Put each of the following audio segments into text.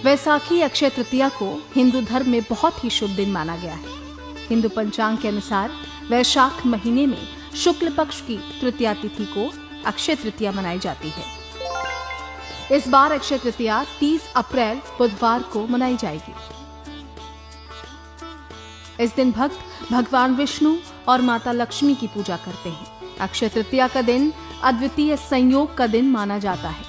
वैसाखी अक्षय तृतीया को हिंदू धर्म में बहुत ही शुभ दिन माना गया है। हिंदू पंचांग के अनुसार वैशाख महीने में शुक्ल पक्ष की तृतीया तिथि को अक्षय तृतीया मनाई जाती है। इस बार अक्षय तृतीया 30 अप्रैल बुधवार को मनाई जाएगी। इस दिन भक्त भगवान विष्णु और माता लक्ष्मी की पूजा करते हैं। अक्षय तृतीया का दिन अद्वितीय संयोग का दिन माना जाता है,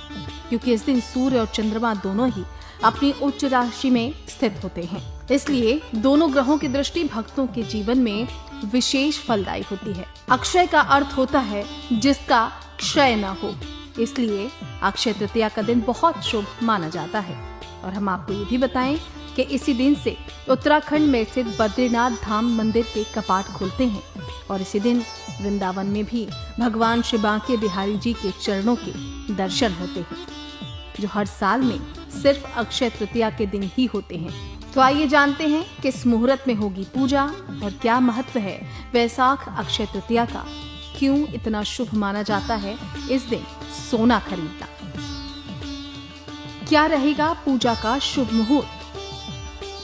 क्योंकि इस दिन सूर्य और चंद्रमा दोनों ही अपनी उच्च राशि में स्थित होते हैं। इसलिए दोनों ग्रहों की दृष्टि भक्तों के जीवन में विशेष फलदायी होती है। अक्षय का अर्थ होता है जिसका क्षय न हो, इसलिए अक्षय तृतीया का दिन बहुत शुभ माना जाता है। और हम आपको ये भी बताएं कि इसी दिन से उत्तराखंड में स्थित बद्रीनाथ धाम मंदिर के कपाट खुलते हैं और इसी दिन वृंदावन में भी भगवान श्री बांके बिहारी जी के चरणों के दर्शन होते हैं, जो हर साल में सिर्फ अक्षय तृतीया के दिन ही होते हैं। तो आइए जानते हैं किस मुहूर्त में होगी पूजा और क्या महत्व है वैसाख अक्षय तृतीया का, क्यों इतना शुभ माना जाता है इस दिन सोना खरीदना। क्या रहेगा पूजा का शुभ मुहूर्त?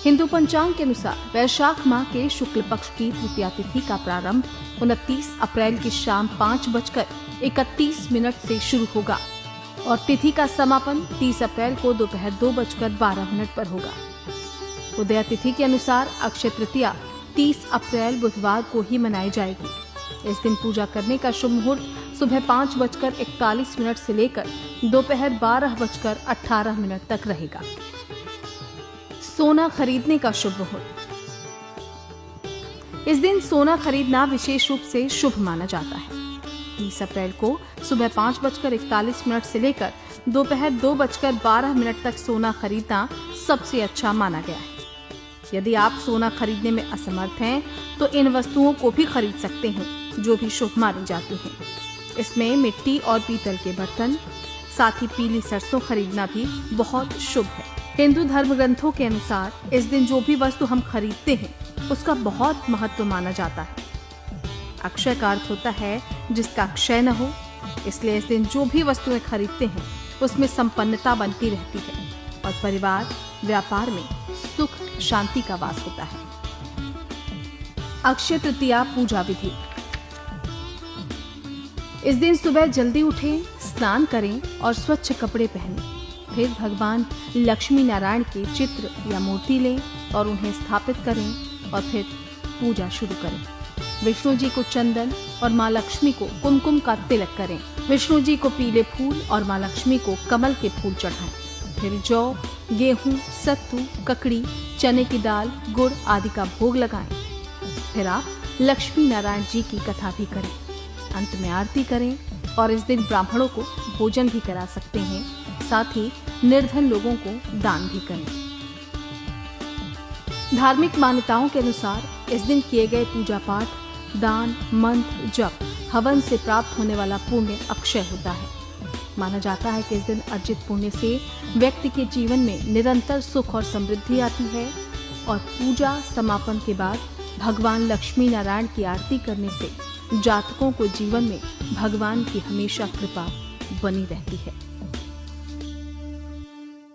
हिंदू पंचांग के अनुसार वैशाख माह के शुक्ल पक्ष की तृतीया तिथि का प्रारंभ 29 अप्रैल की शाम 5:31 से शुरू होगा और तिथि का समापन 30 अप्रैल को दोपहर 2:12 पर होगा। उदय तिथि के अनुसार अक्षय तृतीया 30 अप्रैल बुधवार को ही मनाई जाएगी। इस दिन पूजा करने का शुभ मुहूर्त सुबह 5:41 से लेकर दोपहर 12:18 तक रहेगा। सोना खरीदने का शुभ मुहूर्त। इस दिन सोना खरीदना विशेष रूप से शुभ माना जाता है। 30 अप्रैल को सुबह 5:41 से लेकर दोपहर 2:12 तक सोना खरीदना सबसे अच्छा माना गया है। यदि आप सोना खरीदने में असमर्थ हैं तो इन वस्तुओं को भी खरीद सकते हैं जो भी शुभ मानी जाती हैं। इसमें मिट्टी और पीतल के बर्तन, साथ ही पीली सरसों खरीदना भी बहुत शुभ है। हिंदू धर्म ग्रंथों के अनुसार इस दिन जो भी वस्तु हम खरीदते हैं उसका बहुत महत्व माना जाता है। अक्षय का अर्थ होता है जिसका क्षय न हो, इसलिए इस दिन जो भी वस्तुएं खरीदते हैं उसमें संपन्नता बनती रहती है और परिवार व्यापार में सुख शांति का वास होता है। अक्षय तृतीया पूजा विधि। इस दिन सुबह जल्दी उठें, स्नान करें और स्वच्छ कपड़े पहनें। फिर भगवान लक्ष्मी नारायण के चित्र या मूर्ति लें और उन्हें स्थापित करें और फिर पूजा शुरू करें। विष्णु जी को चंदन और माँ लक्ष्मी को कुमकुम का तिलक करें। विष्णु जी को पीले फूल और माँ लक्ष्मी को कमल के फूल चढ़ाएं। फिर जौ, गेहूं, सत्तू, ककड़ी, चने की दाल, गुड़ आदि का भोग लगाएं। फिर आप लक्ष्मी नारायण जी की कथा भी करें। अंत में आरती करें और इस दिन ब्राह्मणों को भोजन भी करा सकते हैं, साथ ही निर्धन लोगों को दान भी करें। धार्मिक मान्यताओं के अनुसार इस दिन किए गए पूजा पाठ, दान, मंत्र, जप, हवन से प्राप्त होने वाला पुण्य अक्षय होता है। माना जाता है कि इस दिन अर्जित पुण्य से व्यक्ति के जीवन में निरंतर सुख और समृद्धि आती है और पूजा समापन के बाद भगवान लक्ष्मी नारायण की आरती करने से जातकों को जीवन में भगवान की हमेशा कृपा बनी रहती है।